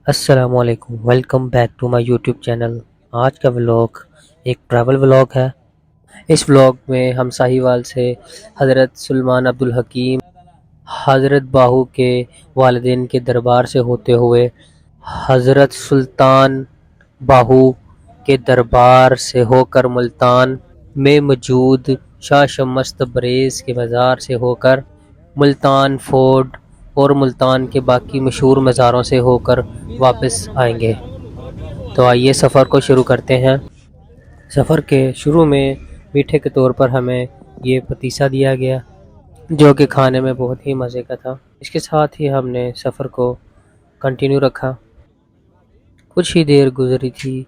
अस्सलामुअलैकुम, welcome back to my YouTube channel. आज का व्लॉग एक ट्रैवल व्लॉग है। इस व्लॉग में हम साहिवाल से हज़रत सुलेमान अब्दुल हकीम हज़रत बाहू के वालिदैन के दरबार से होते हुए हज़रत सुल्तान बाहू के दरबार से होकर मुल्तान में मौजूद शाह शम्स तबरेज़ के मज़ार से होकर मुल्तान फोर्ट और मुल्तान के बाकी मशहूर मज़ारों से होकर वापस आएंगे। तो आइए सफ़र को शुरू करते हैं। सफ़र के शुरू में मीठे के तौर पर हमें ये पतीसा दिया गया, जो कि खाने में बहुत ही मज़े का था। इसके साथ ही हमने सफ़र को कंटिन्यू रखा। कुछ ही देर गुजरी थी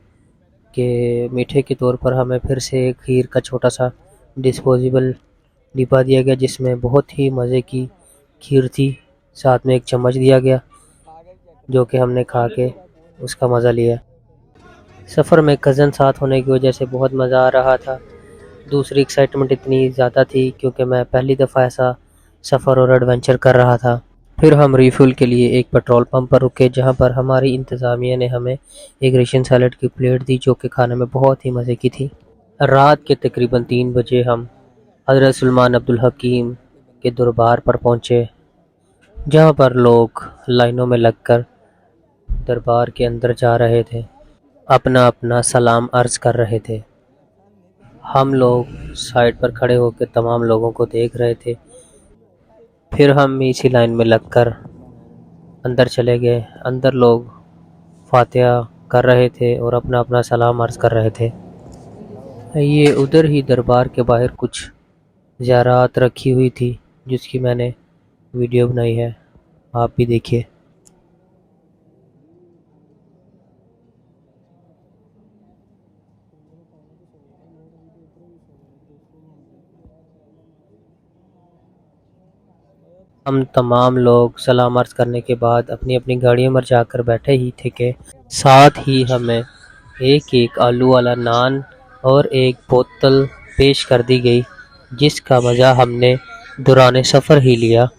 कि मीठे के तौर पर हमें फिर से एक खीर का छोटा सा डिस्पोजेबल डिब्बा दिया गया, जिसमें बहुत ही मज़े की खीर थी। साथ में एक चम्मच दिया गया, जो कि हमने खा के उसका मज़ा लिया। सफ़र में कज़न साथ होने की वजह से बहुत मज़ा आ रहा था। दूसरी एक्साइटमेंट इतनी ज़्यादा थी क्योंकि मैं पहली दफ़ा ऐसा सफ़र और एडवेंचर कर रहा था। फिर हम रिफ़िल के लिए एक पेट्रोल पंप पर रुके, जहां पर हमारी इंतज़ामिया ने हमें एक रेशन सैलड की प्लेट दी, जो कि खाने में बहुत ही मज़े की थी। रात के तकरीबन 3 बजे हम हज़रत सुलेमान अब्दुल हकीम के दरबार पर पहुँचे, जहाँ पर लोग लाइनों में लगकर दरबार के अंदर जा रहे थे, अपना अपना सलाम अर्ज़ कर रहे थे। हम लोग साइड पर खड़े होकर तमाम लोगों को देख रहे थे। फिर हम इसी लाइन में लगकर अंदर चले गए। अंदर लोग फातिहा कर रहे थे और अपना अपना सलाम अर्ज़ कर रहे थे। ये उधर ही दरबार के बाहर कुछ ज़ियारात रखी हुई थी, जिसकी मैंने वीडियो बनाई है, आप भी देखिए। हम तमाम लोग सलाम अर्ज़ करने के बाद अपनी अपनी गाड़ियों में जाकर बैठे ही थे कि साथ ही हमें एक एक आलू वाला नान और एक बोतल पेश कर दी गई, जिसका मज़ा हमने दौरान सफ़र ही लिया।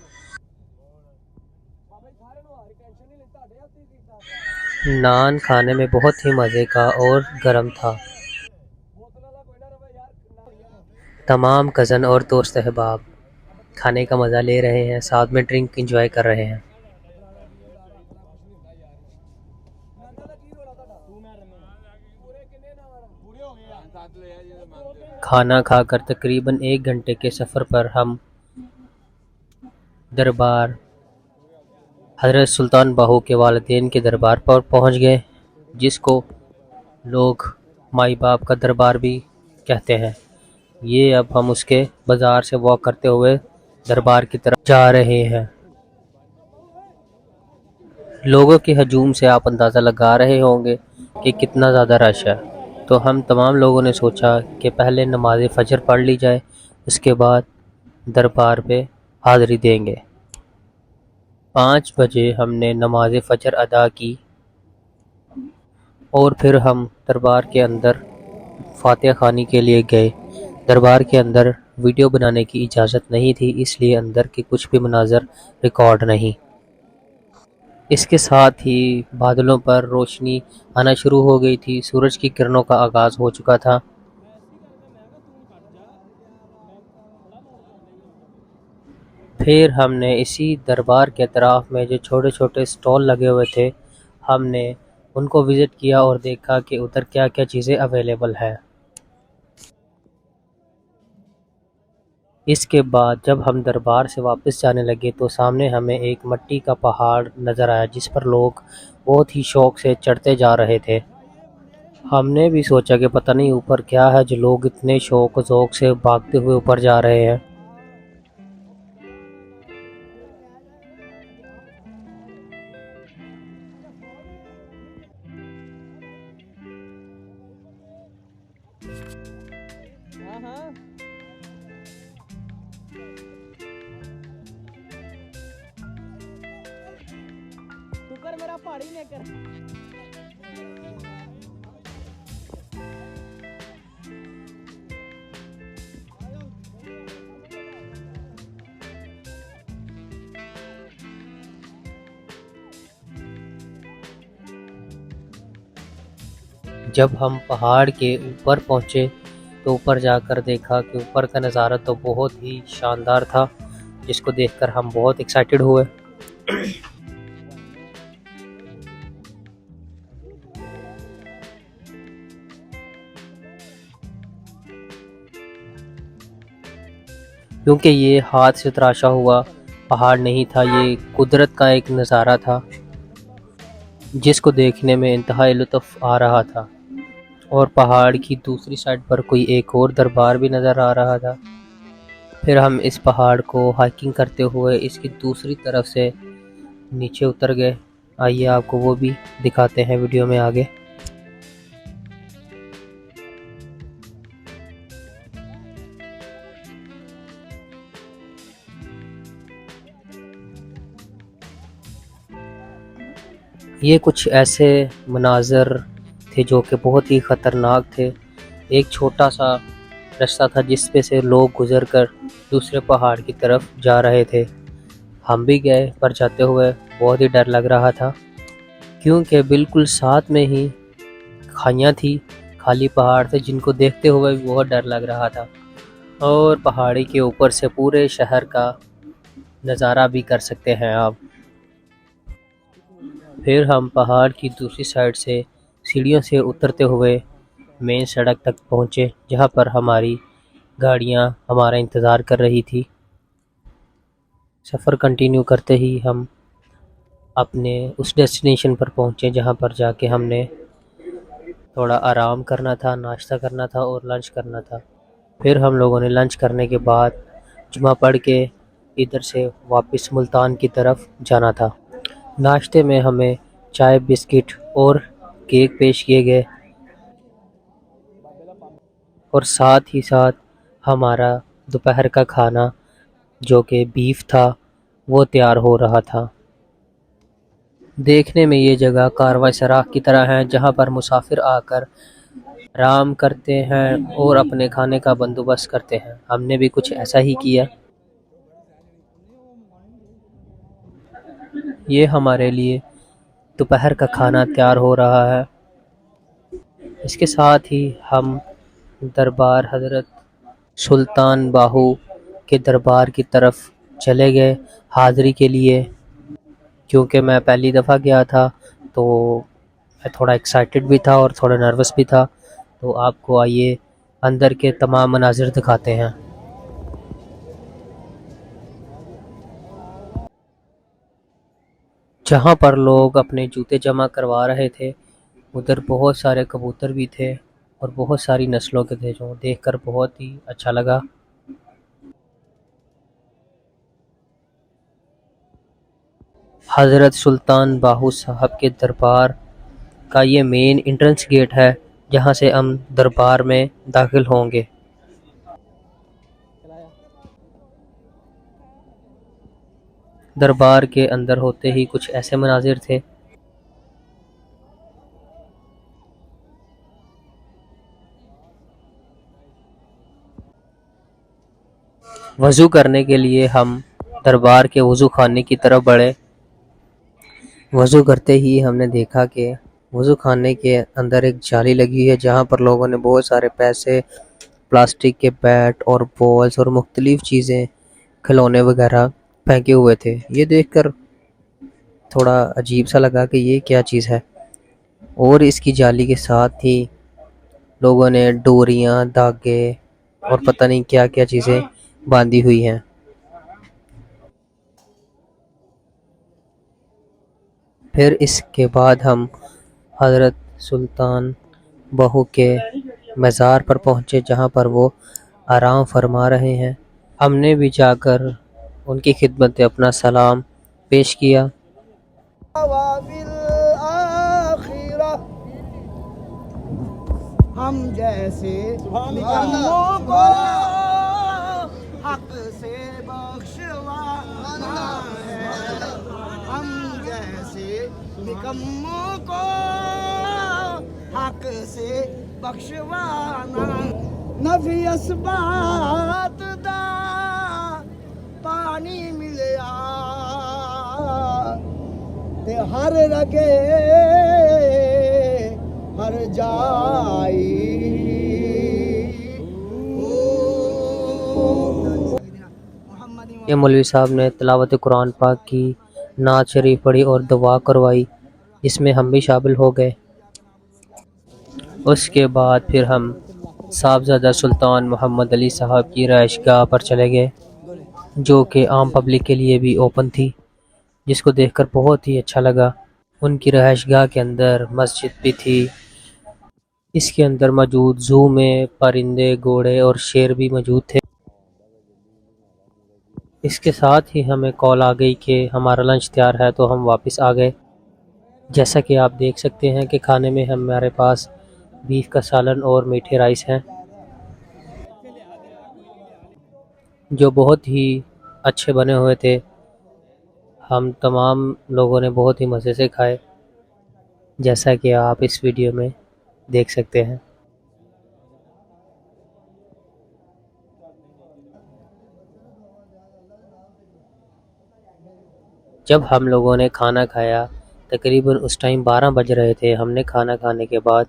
नान खाने में बहुत ही मज़े का और गर्म था। तमाम कज़न और दोस्त अहबाब खाने का मज़ा ले रहे हैं, साथ में ड्रिंक एंजॉय कर रहे हैं। खाना खाकर तकरीबन 1 घंटे के सफ़र पर हम दरबार हज़रत सुल्तान बाहू के वालिदैन के दरबार पर पहुंच गए, जिसको लोग माई बाप का दरबार भी कहते हैं। ये अब हम उसके बाज़ार से वॉक करते हुए दरबार की तरफ जा रहे हैं। लोगों के हजूम से आप अंदाज़ा लगा रहे होंगे कि कितना ज़्यादा रश है। तो हम तमाम लोगों ने सोचा कि पहले नमाज फ़जर पढ़ ली जाए, उसके बाद दरबार पे हाज़िरी देंगे। 5 बजे हमने नमाज फ़जर अदा की और फिर हम दरबार के अंदर फातिहा खानी के लिए गए। दरबार के अंदर वीडियो बनाने की इजाज़त नहीं थी, इसलिए अंदर के कुछ भी मनाज़र रिकॉर्ड नहीं। इसके साथ ही बादलों पर रोशनी आना शुरू हो गई थी, सूरज की किरणों का आगाज़ हो चुका था। फिर हमने इसी दरबार के अतराफ़ में जो छोटे छोटे स्टॉल लगे हुए थे, हमने उनको विज़िट किया और देखा कि उधर क्या क्या चीज़ें अवेलेबल है। इसके बाद जब हम दरबार से वापस जाने लगे तो सामने हमें एक मिट्टी का पहाड़ नज़र आया, जिस पर लोग बहुत ही शौक से चढ़ते जा रहे थे। हमने भी सोचा कि पता नहीं ऊपर क्या है जो लोग इतने शौक ज़ौक़ से भागते हुए ऊपर जा रहे हैं। तू कर मेरा पहाड़ी ने कर। जब हम पहाड़ के ऊपर पहुँचे तो ऊपर जाकर देखा कि ऊपर का नज़ारा तो बहुत ही शानदार था, जिसको देखकर हम बहुत एक्साइटेड हुए। क्योंकि ये हाथ से तराशा हुआ पहाड़ नहीं था, ये कुदरत का एक नज़ारा था जिसको देखने में इंतहाई लुत्फ़ आ रहा था। और पहाड़ की दूसरी साइड पर कोई एक और दरबार भी नज़र आ रहा था। फिर हम इस पहाड़ को हाइकिंग करते हुए इसकी दूसरी तरफ से नीचे उतर गए। आइए आपको वो भी दिखाते हैं वीडियो में आगे। ये कुछ ऐसे मनाज़र थे जो कि बहुत ही ख़तरनाक थे। एक छोटा सा रास्ता था जिस पे से लोग गुज़र कर दूसरे पहाड़ की तरफ जा रहे थे। हम भी गए, पर जाते हुए बहुत ही डर लग रहा था, क्योंकि बिल्कुल साथ में ही खाइयाँ थी, खाली पहाड़ थे जिनको देखते हुए भी बहुत डर लग रहा था। और पहाड़ी के ऊपर से पूरे शहर का नज़ारा भी कर सकते हैं आप। फिर हम पहाड़ की दूसरी साइड से सीढ़ियों से उतरते हुए मेन सड़क तक पहुँचे, जहाँ पर हमारी गाड़ियाँ हमारा इंतज़ार कर रही थी। सफ़र कंटिन्यू करते ही हम अपने उस डेस्टिनेशन पर पहुँचे जहाँ पर जाके हमने थोड़ा आराम करना था, नाश्ता करना था और लंच करना था। फिर हम लोगों ने लंच करने के बाद जुमा पढ़ के इधर से वापस मुल्तान की तरफ जाना था। नाश्ते में हमें चाय, बिस्किट और केक पेश किए गए, और साथ ही साथ हमारा दोपहर का खाना जो कि बीफ था वो तैयार हो रहा था। देखने में ये जगह कारवां सराह की तरह है, जहाँ पर मुसाफिर आकर आराम करते हैं और अपने खाने का बंदोबस्त करते हैं। हमने भी कुछ ऐसा ही किया। ये हमारे लिए दोपहर का खाना तैयार हो रहा है। इसके साथ ही हम दरबार हज़रत सुल्तान बाहू के दरबार की तरफ चले गए हाज़िरी के लिए। क्योंकि मैं पहली दफ़ा गया था तो मैं थोड़ा एक्साइटेड भी था और थोड़ा नर्वस भी था। तो आपको आइए अंदर के तमाम मनाज़िर दिखाते हैं। जहाँ पर लोग अपने जूते जमा करवा रहे थे, उधर बहुत सारे कबूतर भी थे और बहुत सारी नस्लों के थे, जो देखकर बहुत ही अच्छा लगा। हज़रत सुल्तान बाहू साहब के दरबार का ये मेन एंट्रेंस गेट है, जहाँ से हम दरबार में दाखिल होंगे। दरबार के अंदर होते ही कुछ ऐसे मनाजिर थे। वज़ू करने के लिए हम दरबार के वज़ू खाने की तरफ बढ़े। वज़ू करते ही हमने देखा कि वज़ू खाने के अंदर एक जाली लगी है, जहाँ पर लोगों ने बहुत सारे पैसे, प्लास्टिक के बैट और बॉल्स और मुख्तलिफ़ चीज़ें, खिलौने वगैरह फेंके हुए थे। ये देखकर थोड़ा अजीब सा लगा कि ये क्या चीज़ है। और इसकी जाली के साथ ही लोगों ने डोरियाँ, धागे और पता नहीं क्या क्या चीज़ें बांधी हुई हैं। फिर इसके बाद हम हज़रत सुल्तान बहू के मज़ार पर पहुँचे, जहाँ पर वो आराम फरमा रहे हैं। हमने भी जाकर उनकी खिदमत में अपना सलाम पेश किया। हम जैसे निकम्मों को हक से बख्शवाना है। हम जैसे निकम्मों को हक से बख्शवाना। नफी असबात दा पानी मिलिया ते हर रगे हर जाई। ये मौलवी साहब ने तिलावत कुरान पाक की, नात शरीफ पढ़ी और दुआ करवाई, जिसमें हम भी शामिल हो गए। उसके बाद फिर हम साहबजादा सुल्तान मोहम्मद अली साहब की रहायशगाह पर चले गए, जो कि आम पब्लिक के लिए भी ओपन थी, जिसको देखकर बहुत ही अच्छा लगा। उनकी रहायशगाह के अंदर मस्जिद भी थी। इसके अंदर मौजूद ज़ू में परिंदे, घोड़े और शेर भी मौजूद थे। इसके साथ ही हमें कॉल आ गई कि हमारा लंच तैयार है, तो हम वापस आ गए। जैसा कि आप देख सकते हैं कि खाने में हमारे पास बीफ का सालन और मीठे राइस हैं, जो बहुत ही अच्छे बने हुए थे। हम तमाम लोगों ने बहुत ही मज़े से खाए, जैसा कि आप इस वीडियो में देख सकते हैं। जब हम लोगों ने खाना खाया, तकरीबन उस टाइम 12 बज रहे थे। हमने खाना खाने के बाद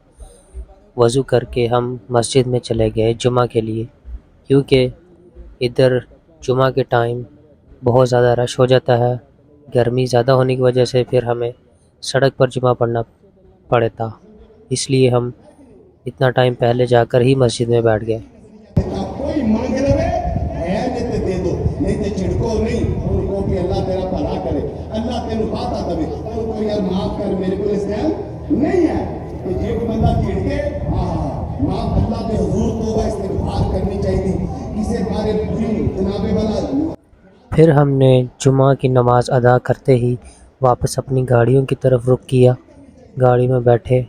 वज़ू करके हम मस्जिद में चले गए जुमा के लिए, क्योंकि इधर जुमा के टाइम बहुत ज़्यादा रश हो जाता है। गर्मी ज़्यादा होने की वजह से फिर हमें सड़क पर जुमा पढ़ना पड़ता, इसलिए हम इतना टाइम पहले जाकर ही मस्जिद में बैठ गए। कोई मांग रहे है नहीं तो दे दो, नहीं तो छिड़को नहीं। उनको भी अल्लाह तेरा भला करे, अल्लाह तेन बाता दे। उनको यार माफ कर, मेरे को इस टाइम नहीं है कि जे कोई बंदा छिड़के माफ अल्लाह के हुजूर तौबा इस्तिगफार करनी चाहिए किसी बारे बुरी जनाबे वाला। फिर हमने जुमा की नमाज़ अदा करते ही वापस अपनी गाड़ियों की तरफ रुख किया। गाड़ी में बैठे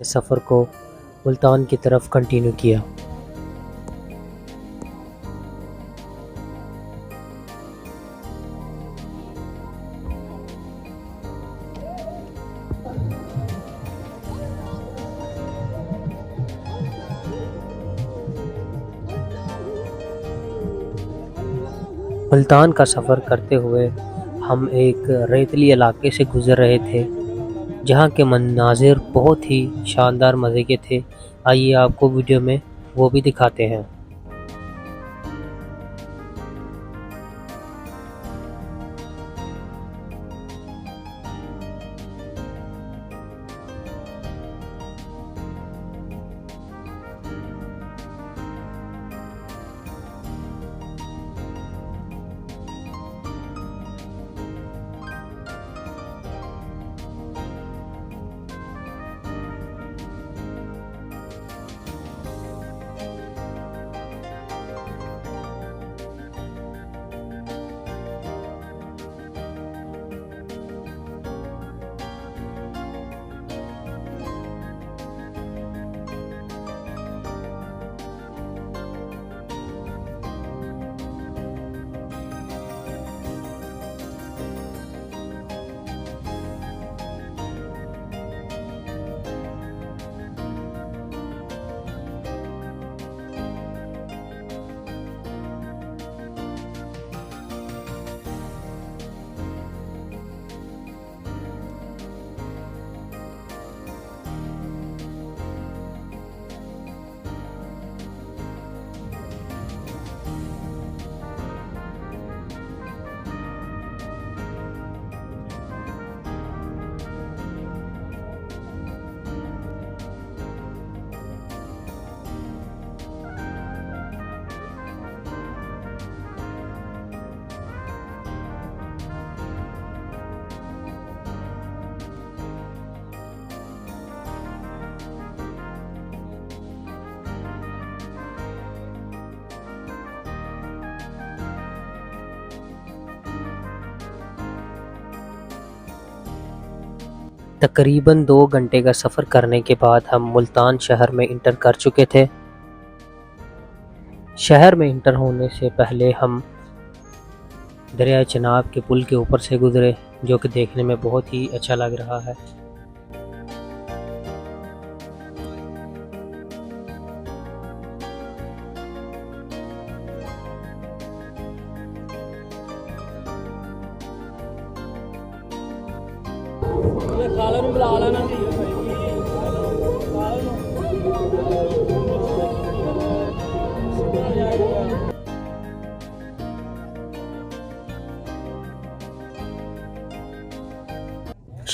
सफ़र को मुल्तान की तरफ कंटिन्यू किया। मुल्तान का सफ़र करते हुए हम एक रेतली इलाके से गुज़र रहे थे, जहाँ के मनाजिर बहुत ही शानदार मज़े के थे। आइए आपको वीडियो में वो भी दिखाते हैं। तकरीबन 2 घंटे का सफ़र करने के बाद हम मुल्तान शहर में इंटर कर चुके थे। शहर में इंटर होने से पहले हम दरिया चनाब के पुल के ऊपर से गुज़रे, जो कि देखने में बहुत ही अच्छा लग रहा है।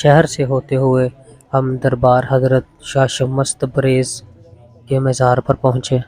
शहर से होते हुए हम दरबार हज़रत शाह शम्स तबरेज़ के मज़ार पर पहुँचे।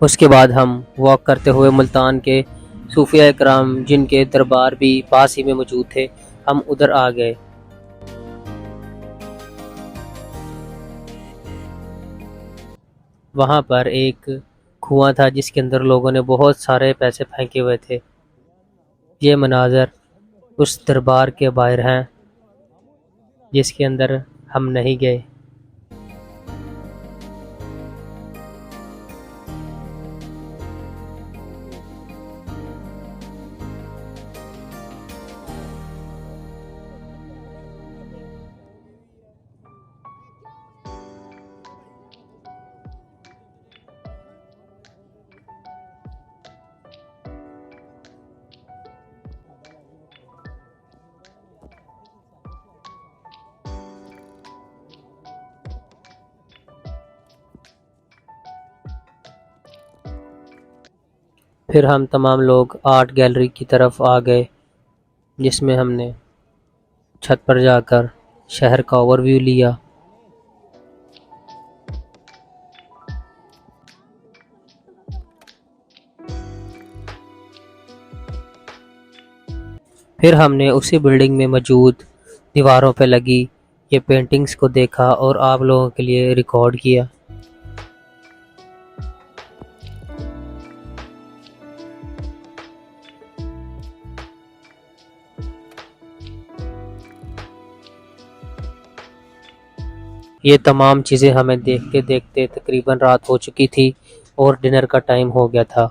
उसके बाद हम वॉक करते हुए मुल्तान के सूफिया इकराम जिनके दरबार भी पास ही में मौजूद थे, हम उधर आ गए। वहाँ पर एक कुआं था जिसके अंदर लोगों ने बहुत सारे पैसे फेंके हुए थे। ये मनाज़र उस दरबार के बाहर हैं जिसके अंदर हम नहीं गए। फिर हम तमाम लोग आर्ट गैलरी की तरफ आ गए जिसमें हमने छत पर जाकर शहर का ओवरव्यू लिया। फिर हमने उसी बिल्डिंग में मौजूद दीवारों पर लगी ये पेंटिंग्स को देखा और आप लोगों के लिए रिकॉर्ड किया। ये तमाम चीज़ें हमें देखते देखते तकरीबन रात हो चुकी थी और डिनर का टाइम हो गया था।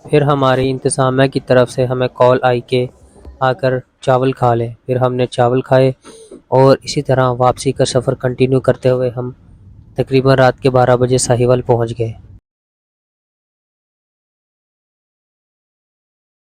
फिर हमारी इंतज़ामिया की तरफ से हमें कॉल आई कि आकर चावल खा लें। फिर हमने चावल खाए और इसी तरह वापसी का सफ़र कंटिन्यू करते हुए हम तकरीबन रात के 12 बजे साहिवाल पहुंच गए।